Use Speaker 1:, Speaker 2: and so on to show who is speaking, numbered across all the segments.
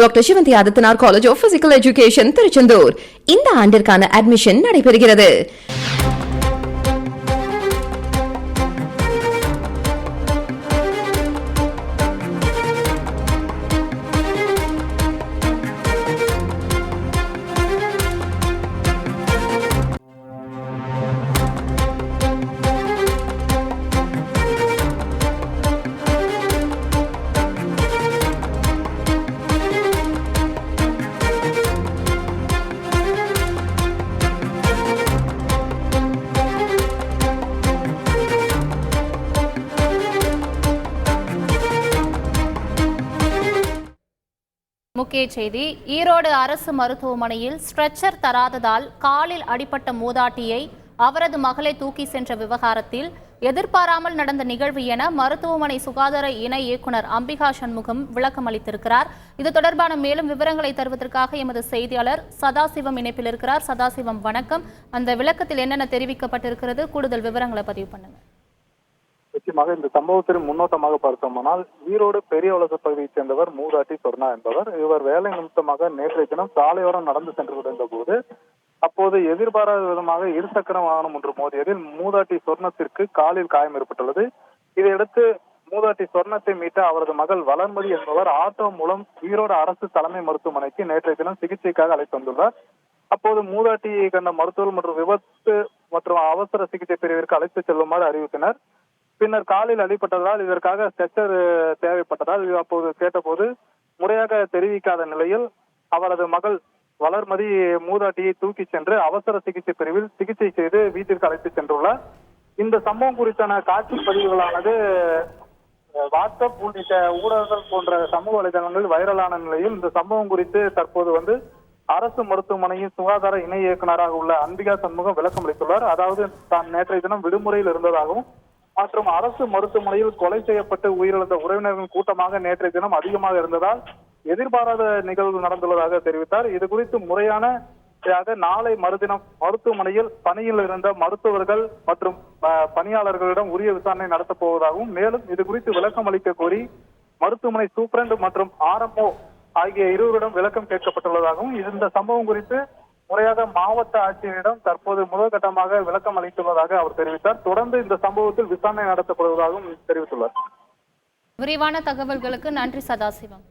Speaker 1: Doctor Sivanthi Adithanar college of physical education Tiruchendur இந்த ஆண்டிற்கான admission நடைபெறுகிறது.
Speaker 2: முக்கிய செய்தி: ஈரோடு அரசு மருத்துவமனையில் ஸ்ட்ரெச்சர் தராததால் காலில் அடிபட்ட மூதாட்டியை அவரது மகளை தூக்கி சென்ற விவகாரத்தில் எதிர்பாராமல் நடந்த நிகழ்வு என மருத்துவமனை சுகாதார இணை இயக்குனர் அம்பிகா சண்முகம் விளக்கம் அளித்திருக்கிறார். இது தொடர்பான மேலும் விவரங்களை தருவதற்காக எமது செய்தியாளர் சதாசிவம் இணைப்பில் இருக்கிறார். சதாசிவம், வணக்கம். அந்த விளக்கத்தில் என்னென்ன தெரிவிக்கப்பட்டிருக்கிறது? கூடுதல் விவரங்களை பதிவு பண்ணுங்க.
Speaker 3: நிச்சயமாக இந்த சம்பவத்தின் முன்னோட்டமாக பார்த்தோம்னால், ஈரோடு பெரிய உலக பகுதியைச் சேர்ந்தவர் மூதாட்டி சொர்ணா என்பவர். இவர் வேலை நிமித்தமாக நேற்றைய தினம் சாலையோரம் நடந்து சென்று கொண்டிருந்த போது அப்போது எதிர்பாராத விதமாக இருசக்கர வாகனம் ஒன்று மோதியதில் மூதாட்டி சொர்ணத்திற்கு காலில் காயம் ஏற்பட்டுள்ளது. இதையடுத்து மூதாட்டி சொர்ணத்தை மீட்ட அவரது மகள் வளர்மதி என்பவர் ஆட்டோ மூலம் ஈரோடு அரசு தலைமை மருத்துவமனைக்கு நேற்றைய தினம் சிகிச்சைக்காக அழைத்து வந்துள்ளார். அப்போது மூதாட்டியை கண்ட மருத்துவர் மற்றும் விபத்து மற்றும் அவசர சிகிச்சை பிரிவிற்கு அழைத்து செல்லுமாறு அறிவித்தனர். பின்னர் காலில் அடிபட்டதால் இதற்காக ஸ்ட்ரெச்சர் தேவைப்பட்டதால் அப்போது கேட்டபோது முறையாக தெரிவிக்காத நிலையில் அவரது மகள் வளர்மதி மூதாட்டியை தூக்கி சென்று அவசர சிகிச்சை பிரிவில் சிகிச்சை செய்து வீட்டிற்கு அழைத்து சென்றுள்ளார். இந்த சம்பவம் குறித்தான காட்சி பதிவுகளானது வாட்ஸ்அப் உள்ளிட்ட ஊடகங்கள் போன்ற சமூக வலைதளங்களில் வைரலான நிலையில் இந்த சம்பவம் குறித்து தற்போது அரசு மருத்துவமனையின் சுகாதார இணை இயக்குநராக உள்ள அம்பிகா சண்முகம் விளக்கம் அளித்துள்ளார். அதாவது தான் நேற்றைய தினம் விடுமுறையில் இருந்ததாகவும் மற்றும் அரசு மருத்துவமனையில் கொலை செய்யப்பட்டு உயிரிழந்த உறவினர்களின் கூட்டமாக நேற்றைய தினம் அதிகமாக இருந்ததால் எதிர்பாராத நிகழ்வு நடந்துள்ளதாக தெரிவித்தார். இது குறித்து முறையான நாளை மறுதினம் மருத்துவமனையில் பணியில் இருந்த மருத்துவர்கள் மற்றும் பணியாளர்களிடம் உரிய விசாரணை நடத்தப் போவதாகவும், மேலும் இது குறித்து விளக்கம் அளிக்க கோரி மருத்துவமனை சூப்பரண்ட் மற்றும் RMO ஆகிய இருவரிடம் விளக்கம் கேட்கப்பட்டுள்ளதாகவும், இந்த சம்பவம் குறித்து முறையாக மாவட்ட ஆட்சியரிடம் தற்போது முதற்கட்டமாக விளக்கம் அளித்துள்ளதாக அவர் தெரிவித்தார். தொடர்ந்து இந்த சம்பவத்தில் விசாரணை நடத்தப்படுவதாகவும் தெரிவித்துள்ளார்.
Speaker 2: விரிவான தகவல்களுக்கு நன்றி Sadasivam.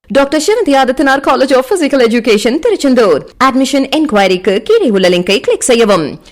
Speaker 1: Doctor Sivanthi Adithanar college of physical education Tiruchendur admission என்கொயரிக்கு கீழே உள்ள லிங்கை கிளிக் செய்யவும்.